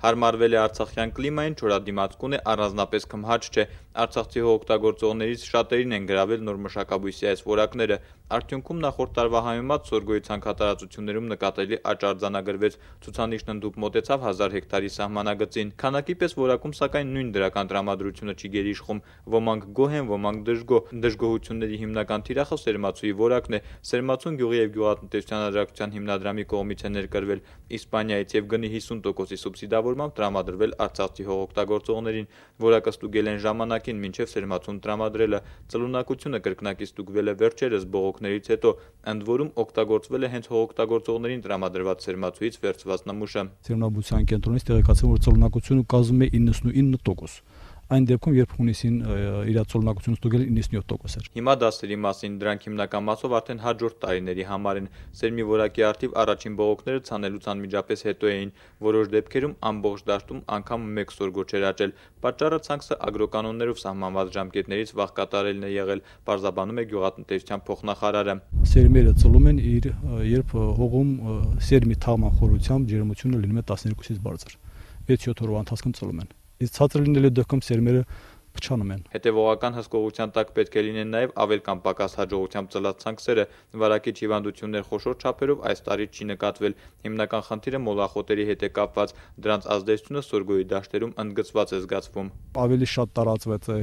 Հարմարվել է արցախյան կլիմային, չորադիմացկուն է, առանձնապես քմհաճ չէ։ Արցախցի հողօգտագործողներից շատերին են գրավել նոր մշակաբույսի այս որակները։ Արդյունքում նախորդ տարվա համեմատ սորգոյի ցանքատարածություններում նկատելի աճ արձանագրվեց, ցուցանիշն ընդհուպ մոտեցավ 1000 հեկտարի սահմանագծին։ Քանակի պես որակում սակայն նույն դրական տրամադրությունը չի գերիշխում, ոմանք գոհ են, ոմանք դժգոհ։ Դժգոհությունների հիմնական թիրախը Սերմացուի որակն է։ Սերմացուն գյուղի եւ գյուղատնտեսության աջակցության հիմնադրամի կողմից է ներկրվել Իսպանիայից եւ գնի 50%-ի սուբսիդավորմամբ տրամադրվել արցախցի հողօգտագործողներին, որակը ստուգել են ժամանակին մինչեւ սերմացուն տրամադրելը։ Ծլունակությունը կրկնակի ստուգվել է վերջերս բողոքներից հետո, ընդ որում օգտագործվել է հենց հողօգտագործողներին տրամադրված սերմացուից վերցված նմուշը։ Սերմնաբուծության կենտրոնից տեղեկացել, որ ծլունակությունը կազմում է 99%։ Այն դեպքում, երբ հունիսին իր ծլունակությունը ստուգել 97% էր։ Հիմա դասերի մասին, դրանք հիմնական մասով արդեն հաջորդ տարիների համար են։ Սերմի որակի առթիվ առաջին բողոքները ցանելուց անմիջապես հետո էին, որոշ դեպքերում ամբողջ դաշտում անգամ մեկ սորգո չէր աճել։ Պատճառը ցանքսը ագրոկանոններով սահմանված ժամկետներից վաղ կատարելն է եղել, պարզաբանում է գյուղատնտեսության փոխնախարարը։ Սերմերը ծլում են երբ հողում սերմի թաղման խորությամբ ջերմությունը լինում է 12-ից բարձր։ 6-7 օրվա ընթացքում ծլում են։ Իսկ ցածր լինելու դեպքում սերմերը փչանում են։ Հետևողական հսկողության տակ պետք է լինեն նաև ավել կամ պակաս հաջողությամբ ծլած ցանքսերը։ Վարակիչ հիվանդություններ խոշոր չափերով այս տարի չի նկատվել։ Հիմնական խնդիրը մոլախոտերի հետ է կապված։ Դրանց ազդեցությունը սորգոյի դաշտերում ընդգծված է զգացվում։ Ավելի շատ տարածվեց է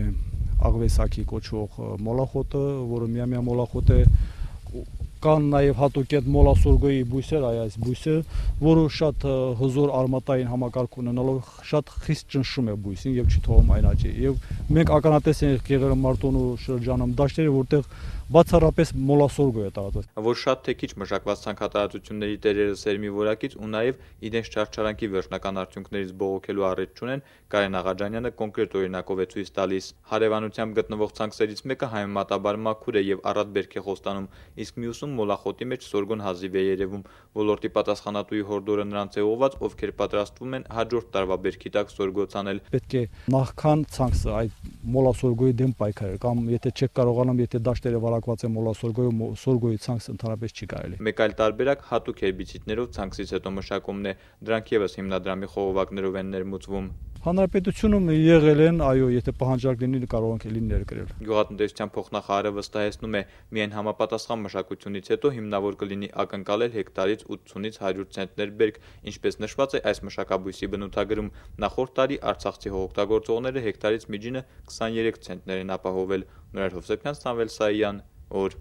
աղվեսակի կոչվող մոլախոտը, որը միամյա մոլախոտ է։ Կան նաև հատուկ այդ մոլասորգոյի բույսեր, այս բույսը, որը շատ հզոր արմատային համակարգ ունենալով շատ խիստ ճնշում է բույսին եւ չի թողում այն աճի։ Եվ մենք ականատես ենք Գեղարամարտոնու շրջանում դաշտերը, որտեղ բացառապես մոլասորգո է տարածված։ Որ շատ թե քիչ մշակված ցանքատարածությունների տերերը սերմի որակից ու նաև իրենց չարչարանքի վերջնական արդյունքներից բողոքելու առիթ չունեն, Կարեն Աղաջանյանը կոնկրետ օրինակով է ցույց տալիս։ Հարևանությամբ գտնվող ցանքսերից մեկը համեմատաբար մաքուր է եւ առատ բերք է խոստանում, իսկ մյուսում մոլախոտի մեջ սորգոն հազիվ է երևում։ Ոլորտի պատասխանատուի հորդորը նրանց է ուղղված, ովքեր պատրաստվում են հաջորդ տարվա բերքի տակ սորգո ցանել։ Պետք է նախքան ցանքսը այդ մոլասորգոյի դեմ պայքարել, կամ եթե չեք կարողանում, եթե դաշտերը վարակված է մոլասորգոյով, սորգոյի ցանքսը ընդհանրապես չի կարելի։ Մեկ այլ տարբերակ հատուկ հերբիցիդներով ցանքսից հետո մշակումն է։ Դրանք եւս հիմնադրամի խողովակներով են ներմուծվում։ Հանրապետությունում եղել են, այո, եթե պահանջարկ լինի, կարող ենք էլի ներկրել։ Գյուղատնտեսության փոխնախարարը վստահեցնում է, միայն համապատասխան մշակությունից հետո հիմնավոր կլինի ակնկալել հեկտարից 80-ից 100 ցենտներ բերք, ինչպես նշված է այս մշակաբույսի բնութագրում։ Նախորդ տարի արցախցի հողօգտագործողները հեկտարից միջինը 23 ցենտներ են ապահովել։ Նորայր Հովսեփյան, Սամվել Սայյան, օր։